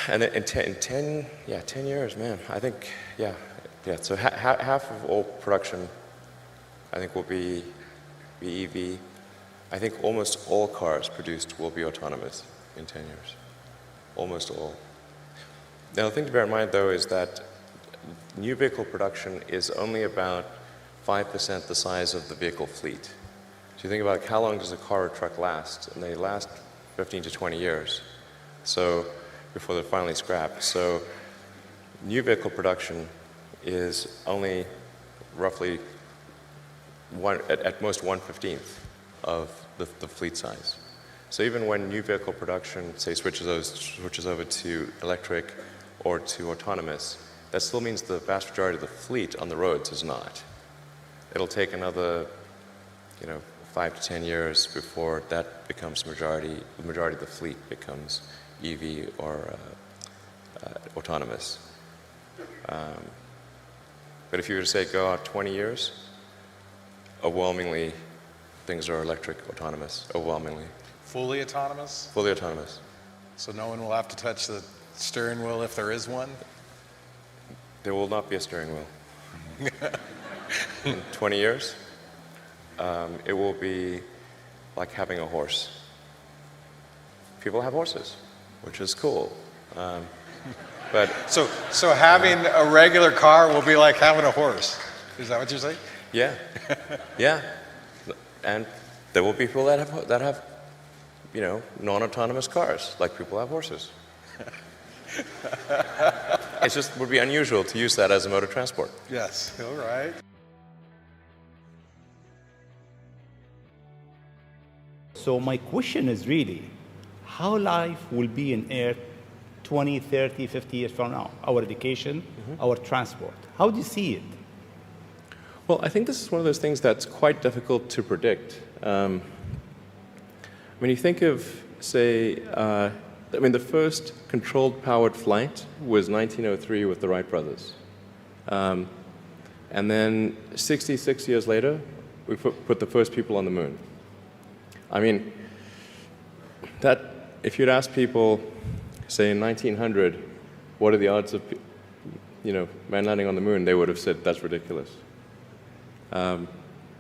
And in 10 years, man, I think, yeah. So half of all production, I think, will be EV. I think almost all cars produced will be autonomous in 10 years. Almost all. Now, the thing to bear in mind, though, is that new vehicle production is only about 5% the size of the vehicle fleet. So you think about how long does a car or truck last, and they last 15 to 20 years. So before they're finally scrapped. So new vehicle production is only roughly at most 1/15 of the fleet size. So even when new vehicle production, say, switches over to electric or to autonomous, that still means the vast majority of the fleet on the roads is not. It'll take another, 5 to 10 years before that becomes the majority of the fleet becomes EV or autonomous. But if you were to say go out 20 years, overwhelmingly things are electric, autonomous, overwhelmingly. Fully autonomous? Fully autonomous. So no one will have to touch the steering wheel if there is one? There will not be a steering wheel. In 20 years, it will be like having a horse. People have horses, which is cool. But so having a regular car will be like having a horse. Is that what you're saying? Yeah, yeah. And there will be people that have non-autonomous cars, like people have horses. It just would be unusual to use that as a mode of transport. Yes, all right. So my question is really, how life will be in Earth 20, 30, 50 years from now? Our education, our transport. How do you see it? Well, I think this is one of those things that's quite difficult to predict. When you think of, say, the first controlled powered flight was 1903 with the Wright brothers. And then 66 years later, we put the first people on the moon. I mean, if you'd ask people, say in 1900, what are the odds of, man landing on the moon, they would have said that's ridiculous. And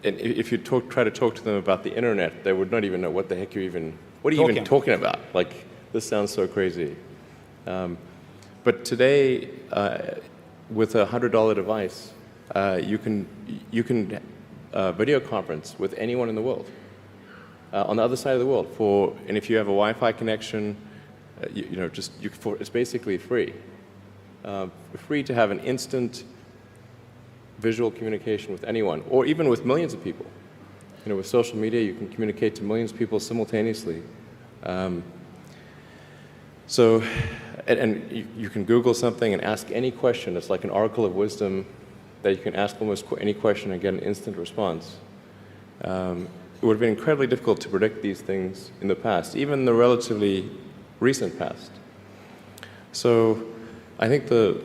if you try to talk to them about the internet, they would not even know what the heck what are you even talking about? Like, this sounds so crazy. But today, with a $100 device, you can video conference with anyone in the world, on the other side of the world. And if you have a Wi-Fi connection, it's basically free. Free to have an instant visual communication with anyone, or even with millions of people. With social media, you can communicate to millions of people simultaneously. You can Google something and ask any question. It's like an oracle of wisdom that you can ask almost any question and get an instant response. It would have been incredibly difficult to predict these things in the past, even the relatively recent past. So I think the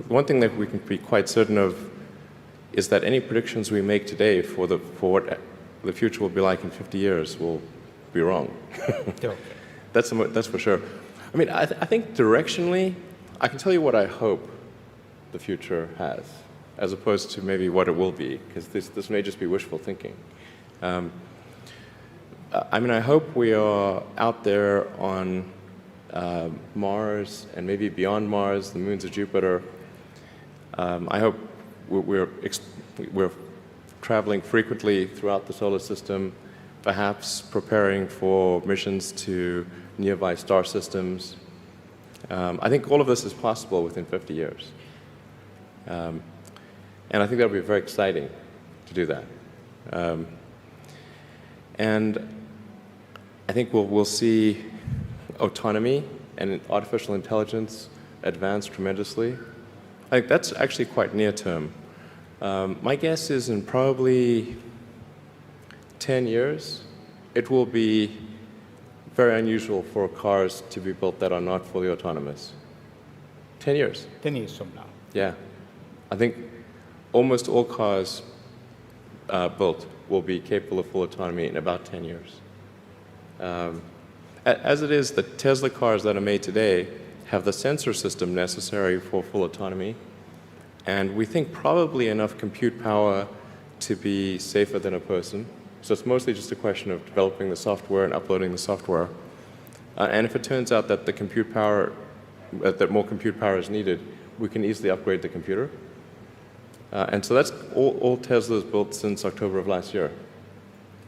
one thing that we can be quite certain of is that any predictions we make today for what the future will be like in 50 years will be wrong. That's for sure. I mean, I think directionally, I can tell you what I hope the future has, as opposed to maybe what it will be, because this may just be wishful thinking. I hope we are out there on Mars and maybe beyond Mars, the moons of Jupiter. I hope we're traveling frequently throughout the solar system, perhaps preparing for missions to nearby star systems. I think all of this is possible within 50 years. And I think that would be very exciting to do that. And I think we'll see autonomy and artificial intelligence advance tremendously. I think that's actually quite near term. My guess is in probably 10 years, it will be very unusual for cars to be built that are not fully autonomous. 10 years. 10 years from now. Yeah. I think almost all cars built will be capable of full autonomy in about 10 years. As it is, the Tesla cars that are made today have the sensor system necessary for full autonomy, and we think probably enough compute power to be safer than a person. So it's mostly just a question of developing the software and uploading the software. And if it turns out that the compute power, that more compute power is needed, we can easily upgrade the computer. And so that's all Tesla's built since October of last year.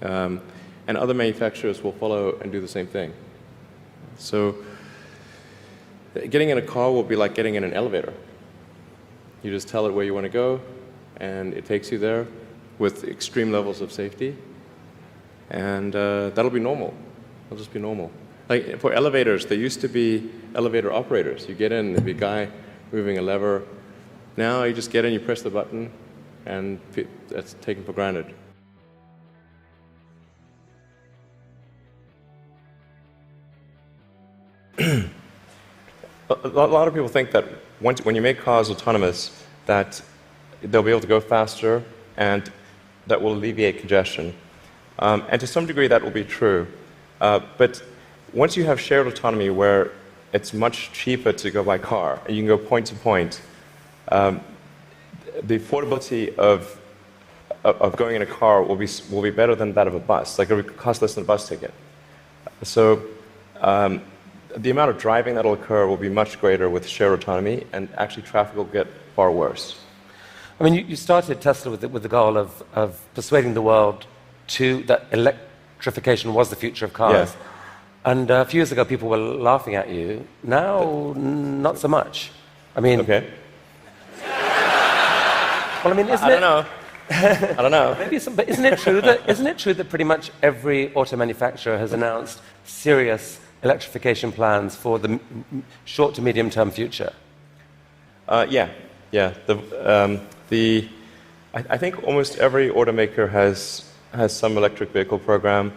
And other manufacturers will follow and do the same thing. So getting in a car will be like getting in an elevator. You just tell it where you want to go, and it takes you there with extreme levels of safety. And that'll be normal. It'll just be normal. Like for elevators, there used to be elevator operators. You get in, there'd be a guy moving a lever. Now you just get in, you press the button, and that's taken for granted. A lot of people think that when you make cars autonomous, that they'll be able to go faster and that will alleviate congestion. And to some degree that will be true. But once you have shared autonomy where it's much cheaper to go by car, and you can go point to point, the affordability of going in a car will be better than that of a bus. Like it will cost less than a bus ticket. So the amount of driving that will occur will be much greater with shared autonomy, and actually traffic will get far worse. I mean, you started Tesla with the goal of persuading the world that electrification was the future of cars. Yeah. And a few years ago, people were laughing at you. Now, not so much. I mean... Okay. Well, I mean, isn't I don't know. I don't know. Maybe but isn't it true that pretty much every auto manufacturer has announced serious electrification plans for the short to medium term future? Yeah. I think almost every automaker has some electric vehicle program.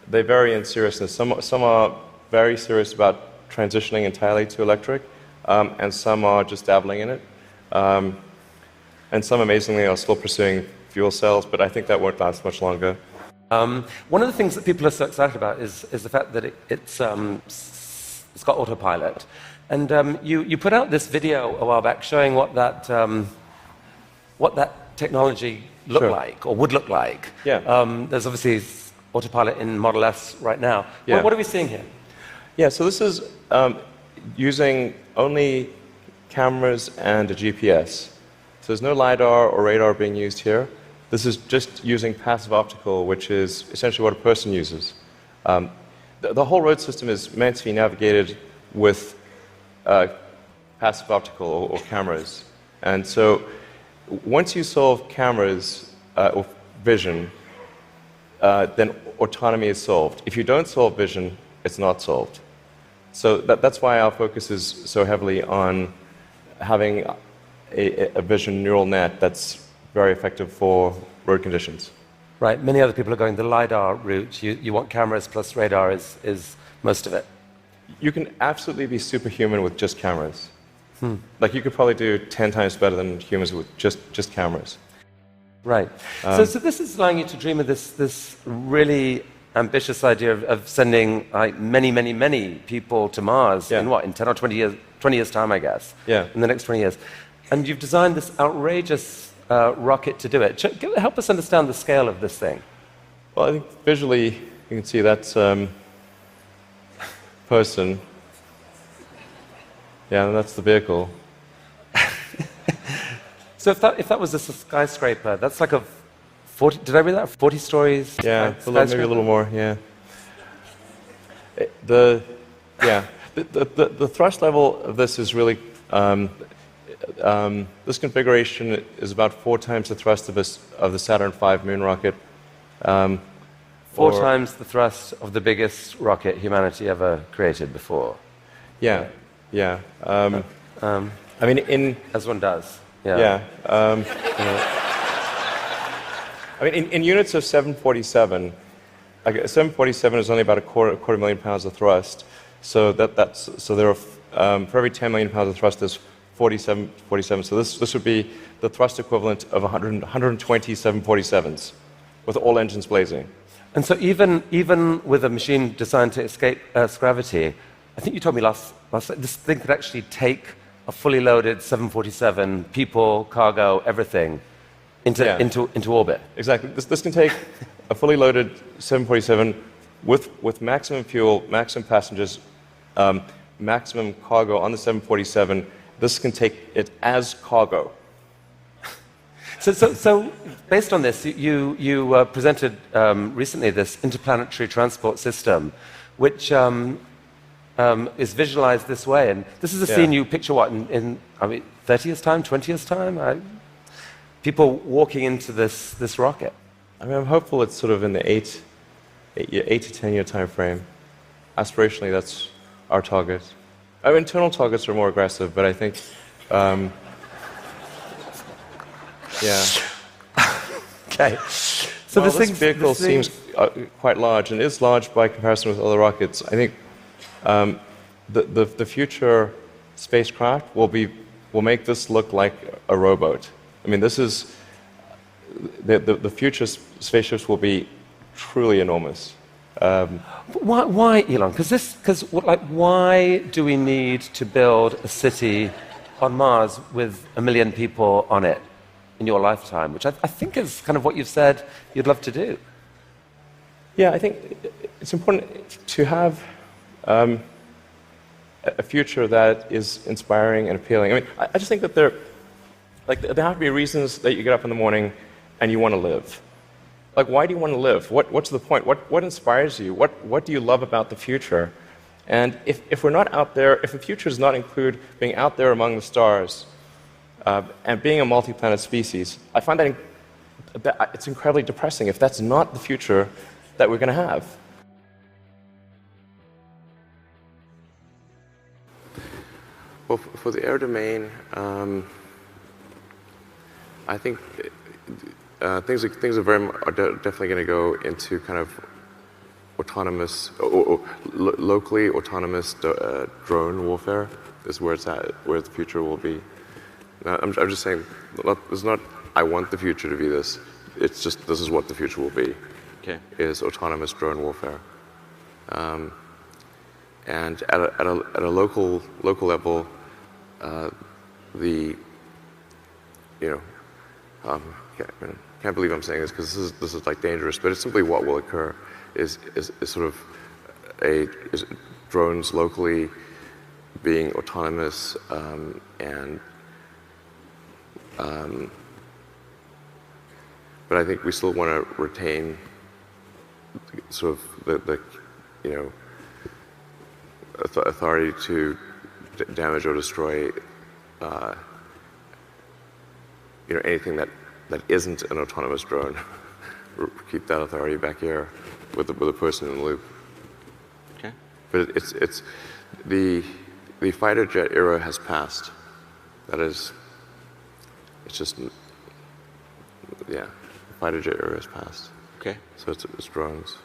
They vary in seriousness. Some are very serious about transitioning entirely to electric, and some are just dabbling in it. And some, amazingly, are still pursuing fuel cells, but I think that won't last much longer. One of the things that people are so excited about is the fact that it's got autopilot. And you put out this video a while back showing what that technology looked like, or would look like. Yeah. There's obviously autopilot in Model S right now. Yeah. What are we seeing here? Yeah, so this is using only cameras and a GPS. So there's no LiDAR or radar being used here. This is just using passive optical, which is essentially what a person uses. The whole road system is meant to be navigated with passive optical or cameras. And so once you solve cameras or vision, then autonomy is solved. If you don't solve vision, it's not solved. So that's why our focus is so heavily on having a vision neural net that's very effective for road conditions. Right, many other people are going the LiDAR route. You want cameras plus radar is most of it. You can absolutely be superhuman with just cameras. Like you could probably do 10 times better than humans with just cameras. Right. So this is allowing you to dream of this really ambitious idea of sending many people to Mars in 10 or 20 years time, I guess. Yeah. In the next 20 years. And you've designed this outrageous rocket to do it. Help us understand the scale of this thing. Well, I think visually you can see that's person. Yeah, and that's the vehicle. So if that was a skyscraper, that's like a 40. Did I read that? 40 stories. Yeah, maybe a little more. Yeah. The thrust level of this is really. This configuration is about 4 times the thrust of the Saturn V moon rocket. 4 times the thrust of the biggest rocket humanity ever created before. Yeah. I mean, as one does. Yeah. I mean, in units of 747, like 747 is only about a quarter million pounds of thrust. So there are for every 10 million pounds of thrust, there's 47. So this would be the thrust equivalent of 120 747s, with all engines blazing. And so even with a machine designed to escape Earth's gravity, I think you told me last this thing could actually take a fully loaded 747, people, cargo, everything, into orbit. Exactly. This can take a fully loaded 747 with maximum fuel, maximum passengers, maximum cargo on the 747. This can take it as cargo. So based on this, you presented recently this interplanetary transport system, which is visualized this way. And this is a scene you picture, what, in 30 years' time, 20 years' time? People walking into this rocket. I mean, I'm hopeful it's sort of in the 8 to 10 year time frame. Aspirationally, that's our target. Our internal targets are more aggressive, but I think, Okay. So well, this vehicle seems quite large, and is large by comparison with other rockets. I think the future spacecraft will make this look like a rowboat. I mean, this is the future spaceships will be truly enormous. Why, Elon? Because why do we need to build a city on Mars with 1 million people on it in your lifetime? Which I think is kind of what you've said you'd love to do. Yeah, I think it's important to have a future that is inspiring and appealing. I mean, I just think that there have to be reasons that you get up in the morning and you want to live. Like, why do you want to live? What's the point? What inspires you? What do you love about the future? And if we're not out there, if the future does not include being out there among the stars and being a multi-planet species, I find that it's incredibly depressing if that's not the future that we're going to have. Well, for the air domain, I think things are definitely going to go into kind of autonomous, locally autonomous drone warfare. Is where it's at, where the future will be. Now, I'm just saying, it's not. I want the future to be this. It's just this is what the future will be. Okay. Is autonomous drone warfare. And at a local level, can't believe I'm saying this because this is like dangerous, but it's simply what will occur is sort of is drones locally being autonomous but I think we still want to retain sort of the authority to damage or destroy anything that isn't an autonomous drone. Keep that authority back here with a person in the loop. Okay. But it's the fighter jet era has passed. That is, it's just the fighter jet era has passed. Okay. So it's drones.